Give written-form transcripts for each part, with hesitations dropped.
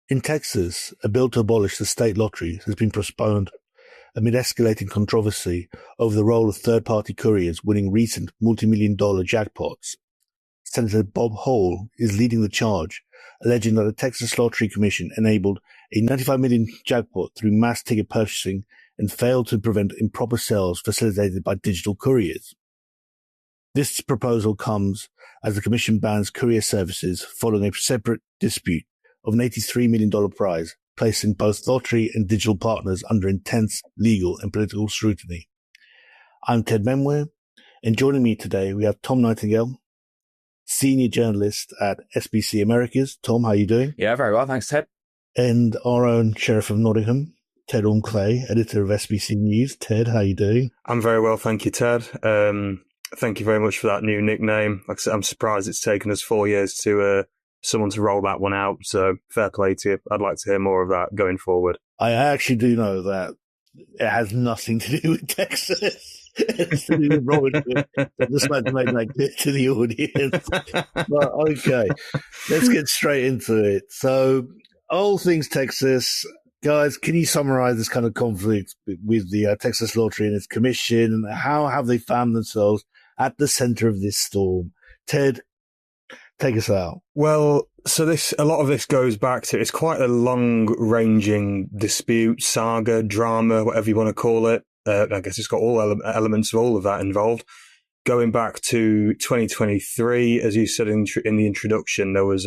In Texas, a bill to abolish the state lottery has been postponed amid escalating controversy over the role of third-party couriers winning recent multi-million-dollar jackpots. Senator Bob Hall is leading the charge, alleging that the Texas Lottery Commission enabled a $95 million jackpot through mass ticket purchasing and failed to prevent improper sales facilitated by digital couriers. This proposal comes as the Commission bans courier services following a separate dispute of an $83 million prize, placing both lottery and digital partners under intense legal and political scrutiny. I'm Ted Memware, and joining me today we have Tom Nightingale, senior journalist at SBC Americas. Tom, how are you doing? Yeah, very well, thanks, Ted. And our own Sheriff of Nottingham, Ted Orme-Clay, editor of SBC News. Ted, how are you doing? I'm very well, thank you, Ted. Thank you very much for that new nickname. Like I said, I'm surprised it's taken us 4 years to someone to roll that one out, so fair play to you. I'd like to hear more of that going forward. I actually do know that it has nothing to do with Texas. It's to do with Robin Hood. I just like to make that clear to the audience. But okay, let's get straight into it. So, all things Texas. Guys, can you summarize this kind of conflict with the Texas Lottery and its commission? How have they found themselves at the center of this storm? Ted, take us out. Well, so a lot of this goes back to, it's quite a long-ranging dispute, saga, drama, whatever you want to call it. I guess it's got all elements of all of that involved. Going back to 2023, as you said in the introduction, there was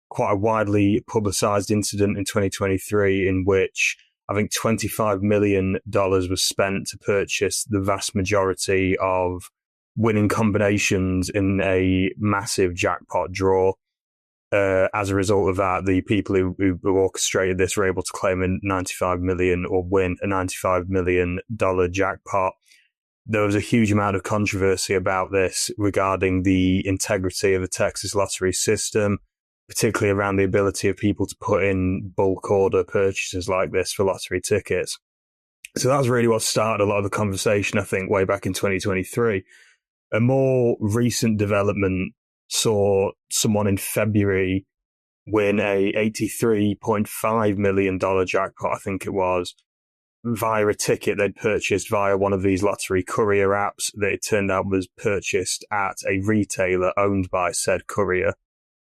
quite a widely publicized incident in 2023 in which I think $25 million was spent to purchase the vast majority of winning combinations in a massive jackpot draw. As a result of that, the people who orchestrated this were able to claim a $95 million or win a $95 million jackpot. There was a huge amount of controversy about this regarding the integrity of the Texas lottery system, particularly around the ability of people to put in bulk order purchases like this for lottery tickets. So that's really what started a lot of the conversation, I think, way back in 2023. A more recent development saw someone in February win a $83.5 million jackpot, I think it was, via a ticket they'd purchased via one of these lottery courier apps that it turned out was purchased at a retailer owned by said courier,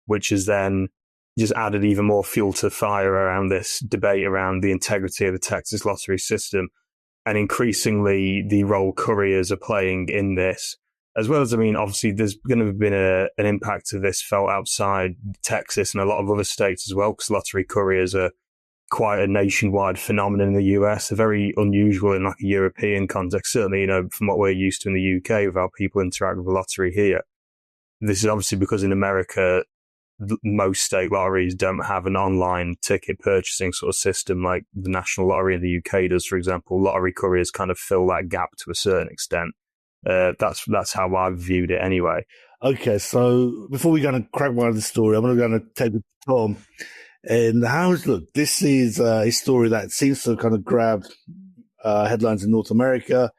which has then just added even more fuel to the fire around this debate around the integrity of the Texas lottery system, and increasingly the role couriers are playing in this. As well as, I mean, obviously there's going to have been an impact of this felt outside Texas and a lot of other states as well, because lottery couriers are quite a nationwide phenomenon in the US. They're very unusual in like a European context, certainly, you know, from what we're used to in the UK with how people interact with the lottery here. This is obviously because in America, most state lotteries don't have an online ticket purchasing sort of system like the National Lottery in the UK does, for example. Lottery couriers kind of fill that gap to a certain extent. That's how I've viewed it anyway. Okay, so before we kind of crack one of the story, I'm going to take it to Tom. And look, this is a story that seems to kind of grab headlines in North America,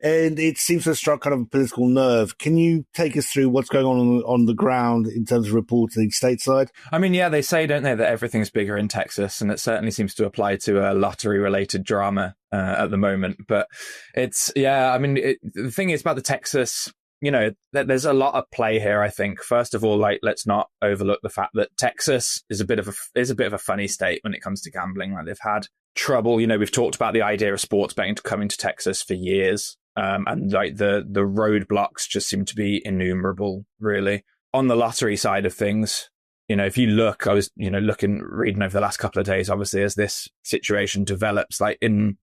and it seems to have struck kind of a political nerve. Can you take us through what's going on the ground in terms of reporting stateside? I mean, yeah, they say, don't they, that everything's bigger in Texas, and it certainly seems to apply to a lottery-related drama at the moment. But it's, yeah, I mean, the thing is about the Texas, you know, there's a lot of play here, I think. First of all, like, let's not overlook the fact that Texas is a bit of a funny state when it comes to gambling. Like, they've had trouble, you know, we've talked about the idea of sports betting coming to Texas for years. And like the roadblocks just seem to be innumerable, really. On the lottery side of things, you know, if you look, I was, you know, reading over the last couple of days, obviously, as this situation develops, like in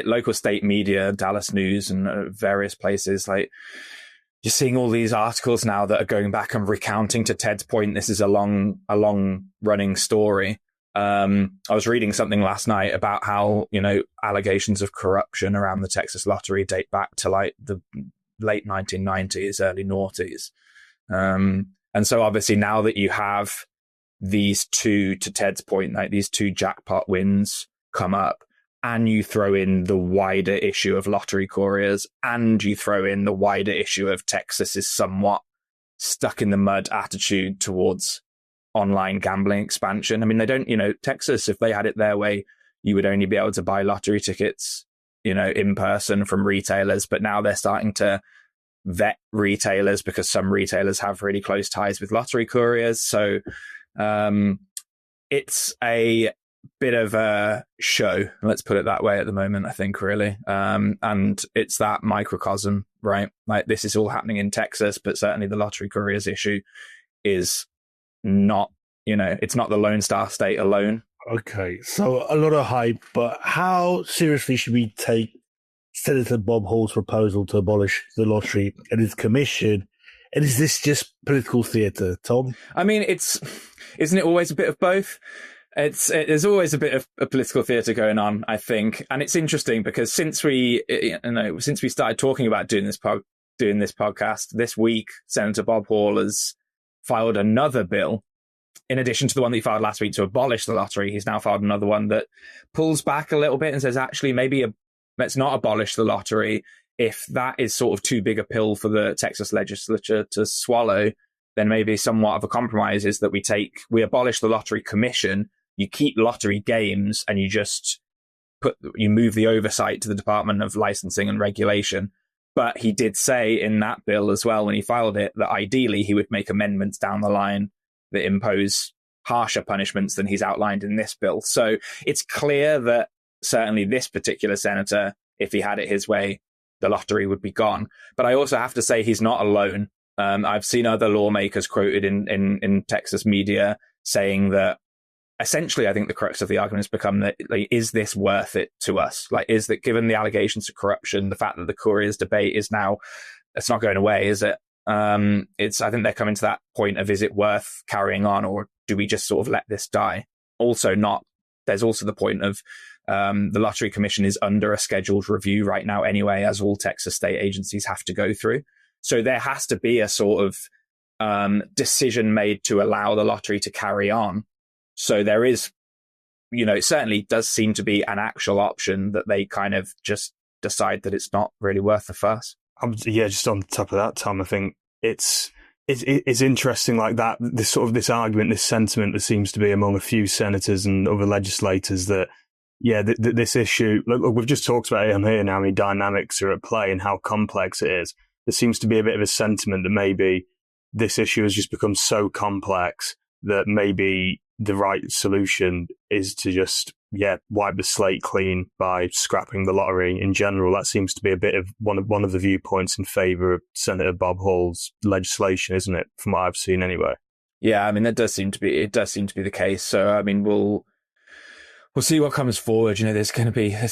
local state media, Dallas News and various places, like you're seeing all these articles now that are going back and recounting, to Ted's point, this is a long running story. I was reading something last night about how, you know, allegations of corruption around the Texas lottery date back to like the late 1990s, early noughties. And so obviously now that you have these two, to Ted's point, like these two jackpot wins come up, and you throw in the wider issue of lottery couriers, and you throw in the wider issue of Texas's somewhat stuck in the mud attitude towards online gambling expansion. I mean, they don't, Texas, if they had it their way, you would only be able to buy lottery tickets, in person from retailers. But now they're starting to vet retailers because some retailers have really close ties with lottery couriers. So it's a bit of a show, let's put it that way at the moment, I think, really. And it's that microcosm, right? Like, this is all happening in Texas, but certainly the lottery couriers issue is not, it's not the Lone Star State alone. Okay, so a lot of hype, but how seriously should we take Senator Bob Hall's proposal to abolish the lottery and his commission? And is this just political theatre, Tom? I mean, isn't it always a bit of both? There's always a bit of a political theatre going on, I think. And it's interesting because since we started talking about doing this podcast this week, Senator Bob Hall has filed another bill. In addition to the one that he filed last week to abolish the lottery, he's now filed another one that pulls back a little bit and says, actually, maybe let's not abolish the lottery. If that is sort of too big a pill for the Texas legislature to swallow, then maybe somewhat of a compromise is that we abolish the lottery commission, you keep lottery games, and you move the oversight to the Department of Licensing and Regulation. But he did say in that bill as well, when he filed it, that ideally he would make amendments down the line that impose harsher punishments than he's outlined in this bill. So it's clear that certainly this particular senator, if he had it his way, the lottery would be gone. But I also have to say he's not alone. I've seen other lawmakers quoted in Texas media saying that essentially, I think the crux of the argument has become that, like, is this worth it to us? Like, is that, given the allegations of corruption, the fact that the Courier's debate is now, it's not going away, is it? I think they're coming to that point of, is it worth carrying on, or do we just sort of let this die? There's also the point of the Lottery Commission is under a scheduled review right now anyway, as all Texas state agencies have to go through. So there has to be a sort of decision made to allow the lottery to carry on. So there is, it certainly does seem to be an actual option that they kind of just decide that it's not really worth the fuss. Just on top of that, Tom, I think it's interesting, like that, this argument, this sentiment that seems to be among a few senators and other legislators that, this issue, look, we've just talked about it on here now, how many dynamics are at play and how complex it is. There seems to be a bit of a sentiment that maybe this issue has just become so complex that maybe the right solution is to just, wipe the slate clean by scrapping the lottery in general. That seems to be a bit of one of the viewpoints in favour of Senator Bob Hall's legislation, isn't it? From what I've seen, anyway. Yeah, I mean, it does seem to be the case. So, I mean, we'll see what comes forward. There's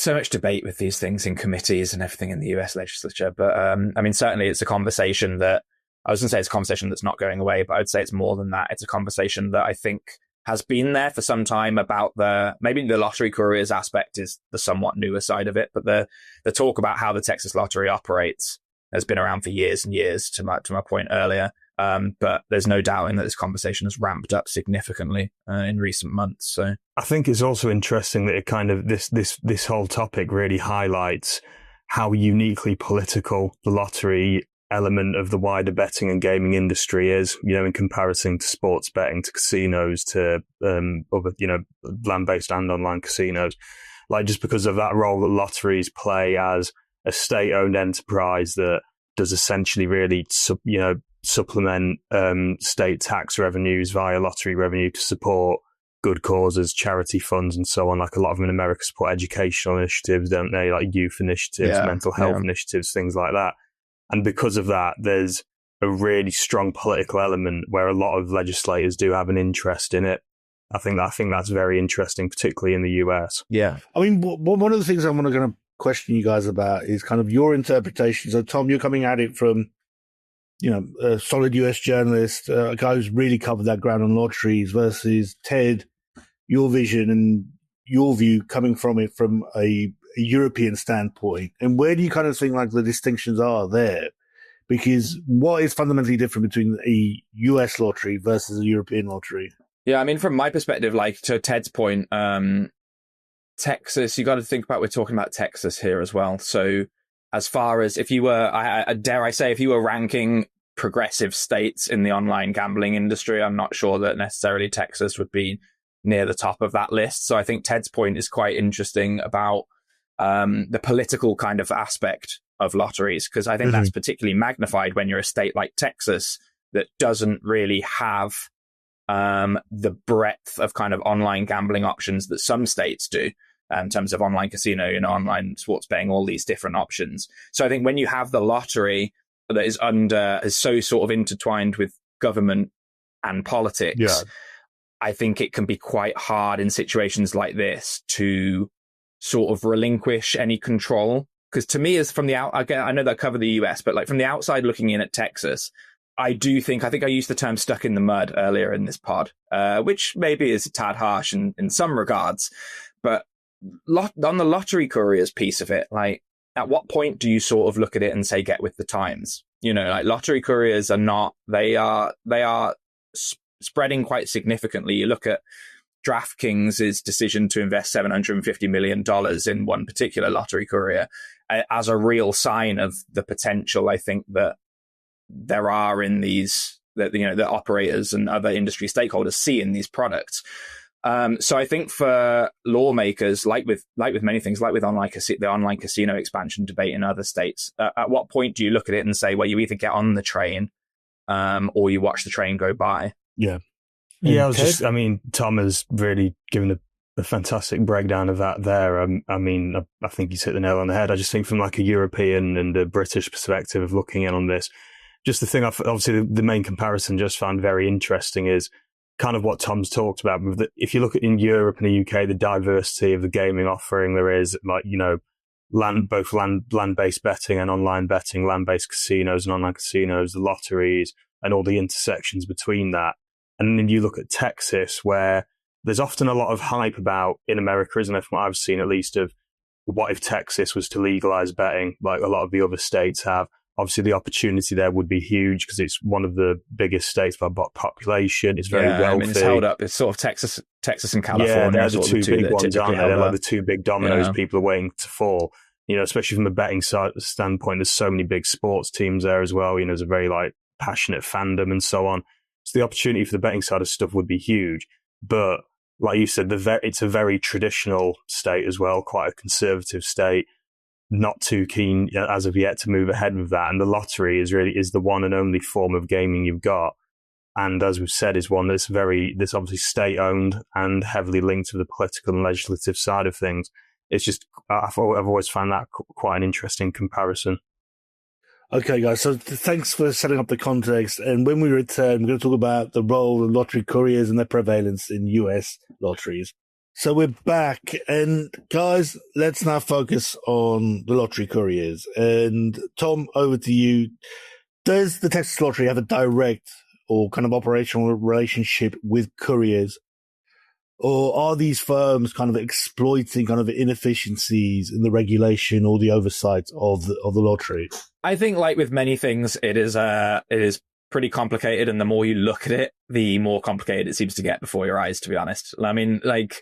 so much debate with these things in committees and everything in the US legislature. But I mean, certainly it's a conversation that, I was going to say it's a conversation that's not going away, but I'd say it's more than that. It's a conversation that I think has been there for some time about maybe the lottery couriers aspect is the somewhat newer side of it, but the talk about how the Texas lottery operates has been around for years and years, to my point earlier. But there's no doubting that this conversation has ramped up significantly in recent months. So I think it's also interesting that it kind of this whole topic really highlights how uniquely political the lottery element of the wider betting and gaming industry is, in comparison to sports betting, to casinos, to other, land-based and online casinos. Like, just because of that role that lotteries play as a state-owned enterprise that does essentially really, supplement state tax revenues via lottery revenue to support good causes, charity funds, and so on. Like, a lot of them in America support educational initiatives, don't they? Like youth initiatives, mental health initiatives, things like that. And because of that, there's a really strong political element where a lot of legislators do have an interest in it. I think that's very interesting, particularly in the US. Yeah. I mean, one of the things I'm going to question you guys about is kind of your interpretation. So, Tom, you're coming at it from, a solid US journalist, a guy who's really covered that ground on lotteries, versus Ted, your vision and your view coming from it from a European standpoint. And where do you kind of think like the distinctions are there? Because what is fundamentally different between a US lottery versus a European lottery? Yeah, I mean, from my perspective, like to Ted's point, Texas, you got to think about, we're talking about Texas here as well. So as far as if you were, dare I say, if you were ranking progressive states in the online gambling industry. I'm not sure that necessarily Texas would be near the top of that list. So I think Ted's point is quite interesting about the political kind of aspect of lotteries, because I think that's particularly magnified when you're a state like Texas that doesn't really have the breadth of kind of online gambling options that some states do. In terms of online casino, online sports betting, all these different options. So I think when you have the lottery that is so sort of intertwined with government and politics, I think it can be quite hard in situations like this to sort of relinquish any control. Because to me, as from the out, again, I know that I cover the US, but like from the outside looking in at Texas, I think I used the term stuck in the mud earlier in this pod, which maybe is a tad harsh in some regards, but on the lottery couriers piece of it, like at what point do you sort of look at it and say get with the times? Like lottery couriers they are spreading quite significantly. You look at DraftKings' decision to invest $750 million in one particular lottery courier as a real sign of the potential I think that there are in these, that the operators and other industry stakeholders see in these products. So I think for lawmakers, like with many things, like with the online casino expansion debate in other states, at what point do you look at it and say, well, you either get on the train or you watch the train go by? Yeah. Tom has really given a fantastic breakdown of that there. I think he's hit the nail on the head. I just think from like a European and a British perspective of looking in on this, just the thing, obviously the main comparison just found very interesting is kind of what Tom's talked about. If you look at in Europe and the UK, the diversity of the gaming offering there is, like, both land-based betting and online betting, land-based casinos and online casinos, the lotteries and all the intersections between that. And then you look at Texas, where there's often a lot of hype about, in America, isn't it, from what I've seen at least, of what if Texas was to legalize betting like a lot of the other states have. Obviously, the opportunity there would be huge because it's one of the biggest states by population. It's very wealthy. It's held up. It's sort of Texas and California. Yeah, they're the two big ones, aren't they? They're like the two big dominoes people are waiting to fall. Especially from the betting standpoint, there's so many big sports teams there as well. There's a very passionate fandom and so on. So the opportunity for the betting side of stuff would be huge. But like you said, it's a very traditional state as well, quite a conservative state. Not too keen as of yet to move ahead with that. And the lottery is the one and only form of gaming you've got. And as we've said, is one that's obviously state owned and heavily linked to the political and legislative side of things. It's just, I've always found that quite an interesting comparison. Okay, guys, so thanks for setting up the context. And when we return, we're going to talk about the role of lottery couriers and their prevalence in US lotteries. So we're back, and guys, let's now focus on the lottery couriers. And Tom, over to you. Does the Texas Lottery have a direct or kind of operational relationship with couriers? Or are these firms kind of exploiting kind of inefficiencies in the regulation or the oversight of the lottery? I think, like with many things, it is pretty complicated, and the more you look at it, the more complicated it seems to get before your eyes, to be honest. I mean, like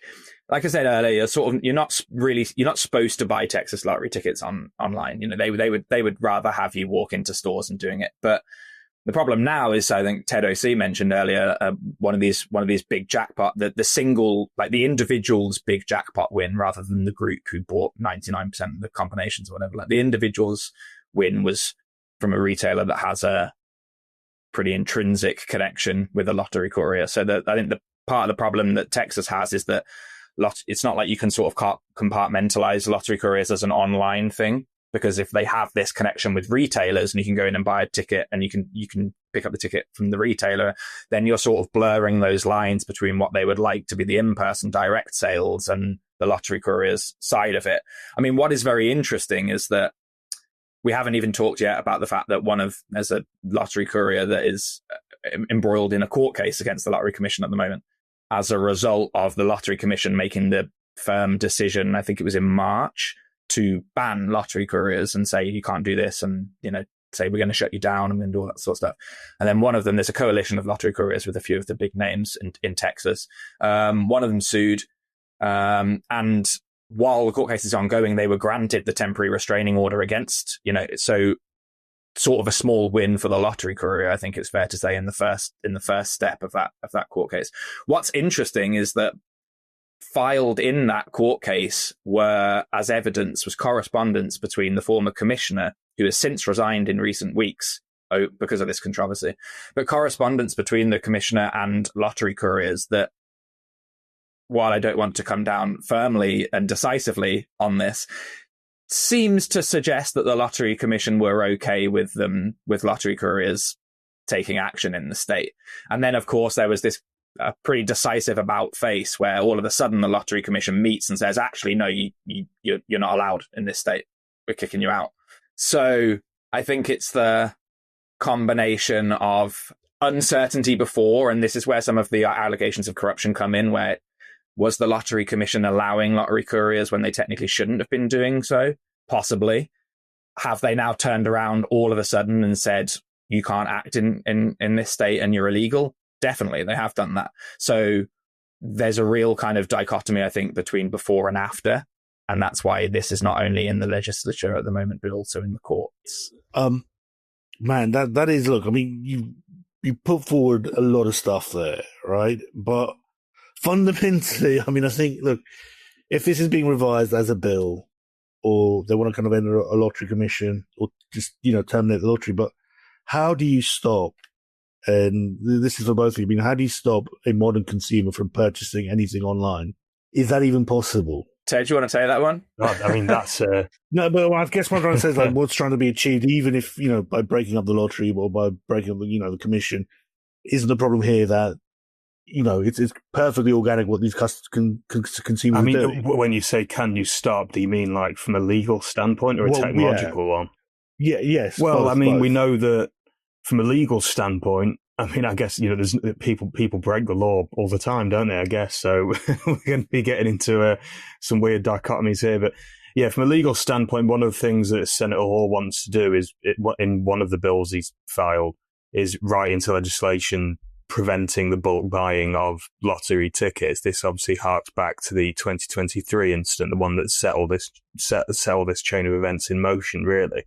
I said earlier, you're not supposed to buy Texas lottery tickets online. They would rather have you walk into stores and doing it. But the problem now is, I think Ted O.C. mentioned earlier, one of these big jackpot, the single, like the individual's big jackpot win rather than the group who bought 99% of the combinations or whatever. Like the individual's win was from a retailer that has a pretty intrinsic connection with a lottery courier. So I think the part of the problem that Texas has is that it's not like you can sort of compartmentalize lottery couriers as an online thing, because if they have this connection with retailers and you can go in and buy a ticket and you can pick up the ticket from the retailer, then you're sort of blurring those lines between what they would like to be the in-person direct sales and the lottery couriers side of it. I mean, what is very interesting is that we haven't even talked yet about the fact that there's a lottery courier that is embroiled in a court case against the Lottery Commission at the moment as a result of the Lottery Commission making the firm decision, I think it was in March, to ban lottery couriers and say you can't do this, and say we're going to shut you down and do all that sort of stuff. And then one of them, there's a coalition of lottery couriers with a few of the big names in Texas. One of them sued, and while the court case is ongoing, they were granted the temporary restraining order against, so sort of a small win for the lottery courier, I think it's fair to say, in the first step of that court case. What's interesting is that filed in that court case as evidence was correspondence between the former commissioner, who has since resigned in recent weeks because of this controversy, but correspondence between the commissioner and lottery couriers that, while I don't want to come down firmly and decisively on this, seems to suggest that the Lottery Commission were okay with lottery couriers taking action in the state. And then, of course, there was this pretty decisive about face where all of a sudden the Lottery Commission meets and says, actually, no, you're not allowed in this state. We're kicking you out. So I think it's the combination of uncertainty before, and this is where some of the allegations of corruption come in, where was the Lottery Commission allowing lottery couriers when they technically shouldn't have been doing so? Possibly. Have they now turned around all of a sudden and said, you can't act in this state and you're illegal? Definitely, they have done that. So there's a real kind of dichotomy, I think, between before and after. And that's why this is not only in the legislature at the moment, but also in the courts. Man, that is, look, I mean, you put forward a lot of stuff there, right? But fundamentally, I mean, I think, look, if this is being revised as a bill, or they want to kind of enter a lottery commission, or just, terminate the lottery, but how do you stop, and this is for both of you, I mean, how do you stop a modern consumer from purchasing anything online? Is that even possible? Ted, do you want to take that one? God, I mean, that's... No, but I guess what I'm trying to say is, like, what's trying to be achieved, even if, by breaking up the lottery or by breaking up, the commission, isn't the problem here that, it's perfectly organic what these consumers are doing. When you say, can you stop, do you mean like from a legal standpoint or a technological one? Yeah, yes. Well, both. We know that from a legal standpoint, I guess, there's people break the law all the time, don't they, I guess? So we're going to be getting into some weird dichotomies here. But yeah, from a legal standpoint, one of the things that Senator Hall wants to do is, in one of the bills he's filed, is write into legislation preventing the bulk buying of lottery tickets. This obviously harks back to the 2023 incident, the one that set all this chain of events in motion, really.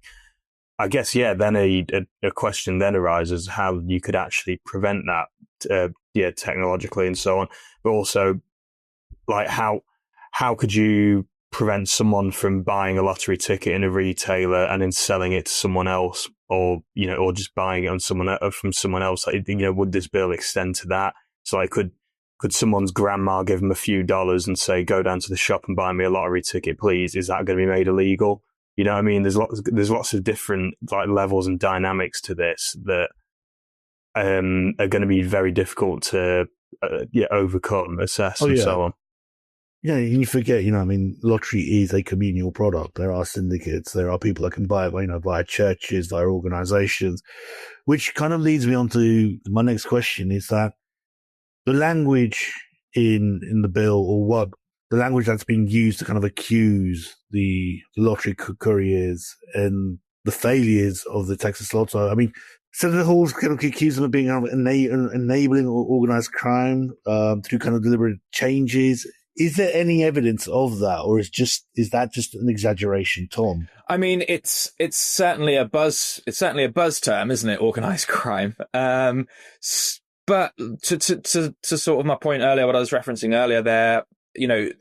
I guess, yeah, then a question then arises how you could actually prevent that, technologically and so on. But also, like, how could you prevent someone from buying a lottery ticket in a retailer and then selling it to someone else, or just buying it from someone else? Like, would this bill extend to that? So, like, could someone's grandma give them a few dollars and say, go down to the shop and buy me a lottery ticket, please? Is that going to be made illegal? You know what I mean? There's lots of different, like, levels and dynamics to this that are going to be very difficult to overcome, assess, and so on. Yeah, you forget, lottery is a communal product. There are syndicates. There are people that can buy it, via churches, via organizations, which kind of leads me on to my next question, is that the language in the bill, or the language that's being used to kind of accuse the lottery couriers and the failures of the Texas Lotto. I mean, Senator Hall's kind of accused them of being enabling organized crime through kind of deliberate changes. Is there any evidence of that, or is that just an exaggeration, Tom? I mean, it's certainly a buzz. It's certainly a buzz term, isn't it? Organized crime. But to sort of my point earlier, what I was referencing earlier there,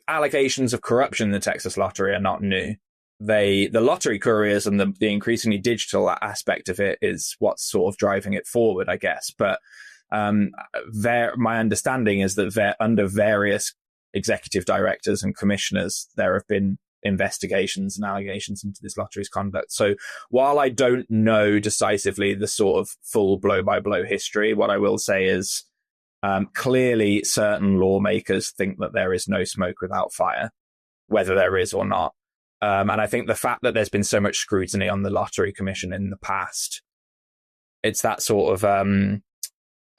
allegations of corruption in the Texas lottery are not new. The lottery couriers and the increasingly digital aspect of it is what's sort of driving it forward, I guess. But my understanding is that under various executive directors and commissioners, there have been investigations and allegations into this lottery's conduct. So while I don't know decisively the sort of full blow-by-blow history, what I will say is clearly certain lawmakers think that there is no smoke without fire, whether there is or not. And I think the fact that there's been so much scrutiny on the Lottery Commission in the past, it's that sort of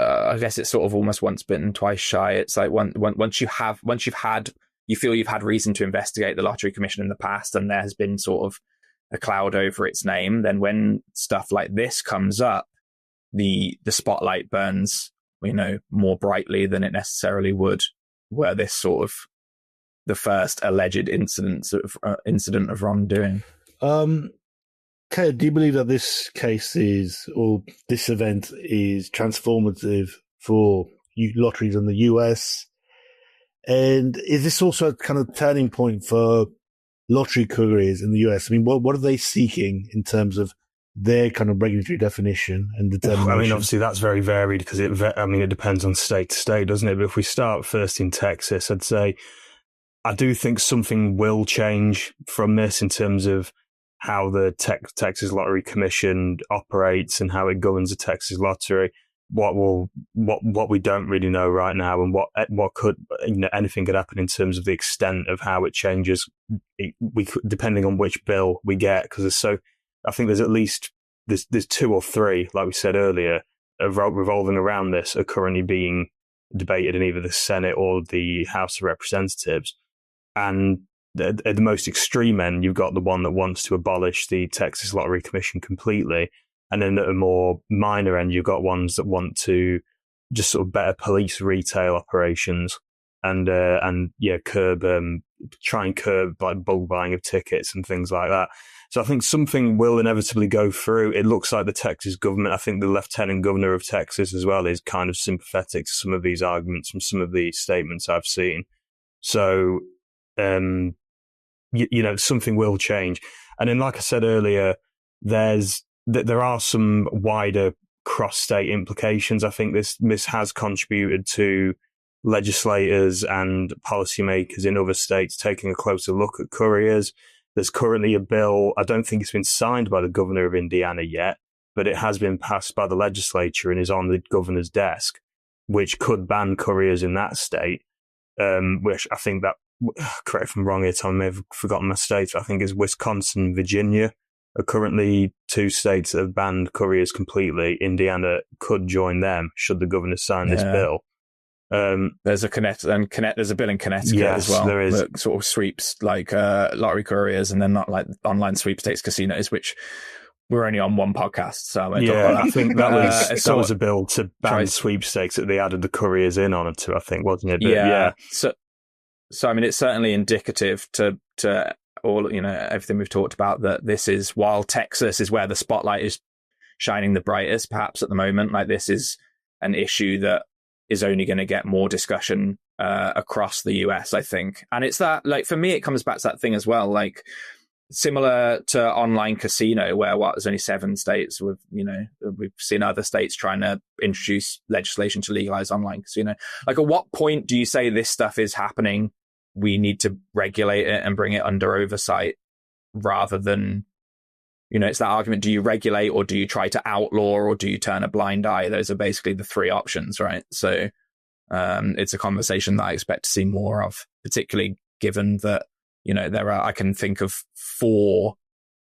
I guess it's sort of almost once bitten, twice shy. It's like once you feel you've had reason to investigate the Lottery Commission in the past, and there has been sort of a cloud over its name, then when stuff like this comes up, the spotlight burns, more brightly than it necessarily would were this sort of the first alleged incident of wrongdoing. Kaya, do you believe that this case or this event is transformative for lotteries in the US? And is this also a kind of turning point for lottery couriers in the US? I mean, what are they seeking in terms of their kind of regulatory definition and determination? I mean, obviously that's very varied because it depends on state to state, doesn't it? But if we start first in Texas, I'd say I do think something will change from this in terms of how the Texas Lottery Commission operates and how it governs the Texas Lottery. What we don't really know right now, and what could, anything could happen in terms of the extent of how it changes. We could, depending on which bill we get, because I think there's at least there's two or three, like we said earlier, revolving around this are currently being debated in either the Senate or the House of Representatives. And at the most extreme end, you've got the one that wants to abolish the Texas Lottery Commission completely. And then at a more minor end, you've got ones that want to just sort of better police retail operations and try and curb like bulk buying of tickets and things like that. So I think something will inevitably go through. It looks like the Texas government, I think the Lieutenant Governor of Texas as well, is kind of sympathetic to some of these arguments from some of the statements I've seen. So, something will change. And then, like I said earlier, there are some wider cross-state implications. I think this has contributed to legislators and policymakers in other states taking a closer look at couriers. There's currently a bill, I don't think it's been signed by the governor of Indiana yet, but it has been passed by the legislature and is on the governor's desk, which could ban couriers in that state, which I think that, correct if I'm wrong here, Tom, I may have forgotten my states, I think is Wisconsin and Virginia are currently two states that have banned couriers completely. Indiana could join them should the governor sign this bill. There's a there's a bill in Connecticut as well. There is. That sort of sweeps like lottery couriers and then not like online sweepstakes casinos, which we're only on one podcast. So I think that was a bill to ban sweepstakes that they added the couriers in on it to, I think, wasn't it? But, yeah. So I mean, it's certainly indicative to all, everything we've talked about, that this is, while Texas is where the spotlight is shining the brightest, perhaps at the moment, like this is an issue that is only going to get more discussion across the US, I think. And it's that, like, for me, it comes back to that thing as well, like similar to online casino, where there's only 7 states with, we've seen other states trying to introduce legislation to legalize online casino. Like, at what point do you say this stuff is happening? We need to regulate it and bring it under oversight, rather than, it's that argument. Do you regulate, or do you try to outlaw, or do you turn a blind eye? Those are basically the 3 options, right? So it's a conversation that I expect to see more of, particularly given that, I can think of 4,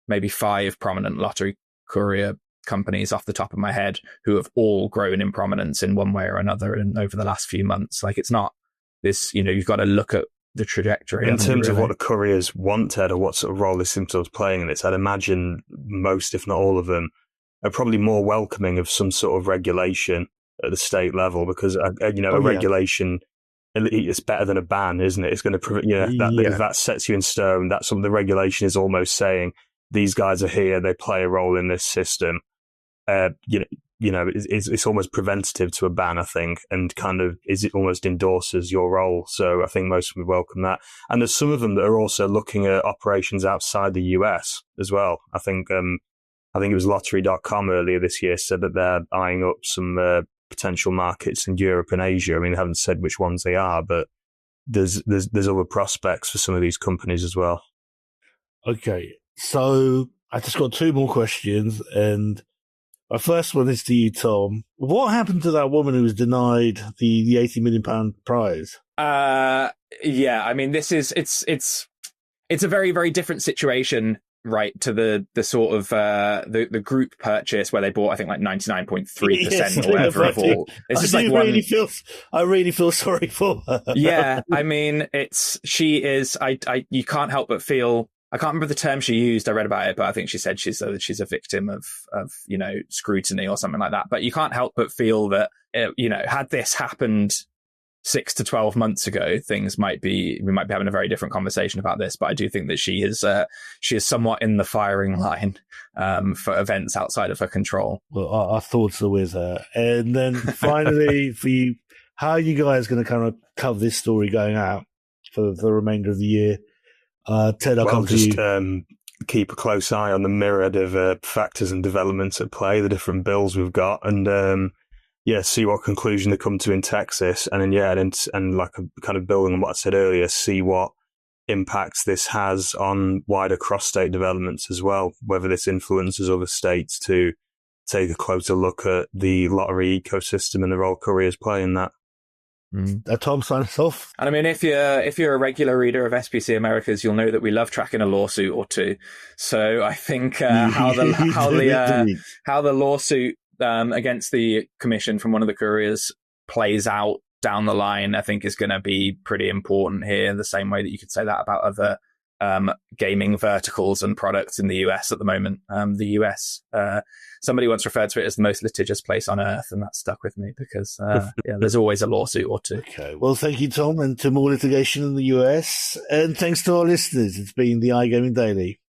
maybe 5 prominent lottery courier companies off the top of my head who have all grown in prominence in one way or another over the last few months. Like, it's not this, you've got to look at the trajectory. In terms of what the couriers wanted, or what sort of role this seems to be playing in this, I'd imagine most, if not all of them, are probably more welcoming of some sort of regulation at the state level, because a regulation, it's better than a ban, isn't it? It's going to if that sets you in stone. That's what the regulation is almost saying. These guys are here; they play a role in this system. It's almost preventative to a ban, I think, and kind of it almost endorses your role. So I think most would welcome that. And there's some of them that are also looking at operations outside the US as well. I think it was Lottery.com earlier this year said that they're eyeing up some potential markets in Europe and Asia. I mean, they haven't said which ones they are, but there's other prospects for some of these companies as well. Okay, so I just got 2 more questions, and my first one is to you, Tom. What happened to that woman who was denied the £80 million prize? I mean, it's a very, very different situation, right, to the sort of the group purchase where they bought, I think, like 99.3% or whatever of all. It's just like I really feel sorry for her. Yeah, I mean, you can't help but feel, I can't remember the term she used. I read about it, but I think she said she's a victim of scrutiny or something like that. But you can't help but feel that had this happened 6 to 12 months ago, we might be having a very different conversation about this. But I do think that she is somewhat in the firing line for events outside of her control. Well, our thoughts are with her. And then finally, for you, how are you guys going to kind of cover this story going out for the remainder of the year? Ted, I'll come to you. Keep a close eye on the myriad of factors and developments at play, the different bills we've got, and see what conclusion they come to in Texas, and then and like kind of building on what I said earlier, see what impacts this has on wider cross-state developments as well, whether this influences other states to take a closer look at the lottery ecosystem and the role couriers play in that. Tom, sign us off. And I mean, if you're a regular reader of SBC Americas, you'll know that we love tracking a lawsuit or two. So I think how the lawsuit against the commission from one of the couriers plays out down the line, I think is going to be pretty important here, in the same way that you could say that about other gaming verticals and products in the US at the moment. The US, somebody once referred to it as the most litigious place on earth, and that stuck with me because there's always a lawsuit or two. Okay, well, thank you, Tom, and to more litigation in the US, and thanks to our listeners. It's been the iGaming Daily.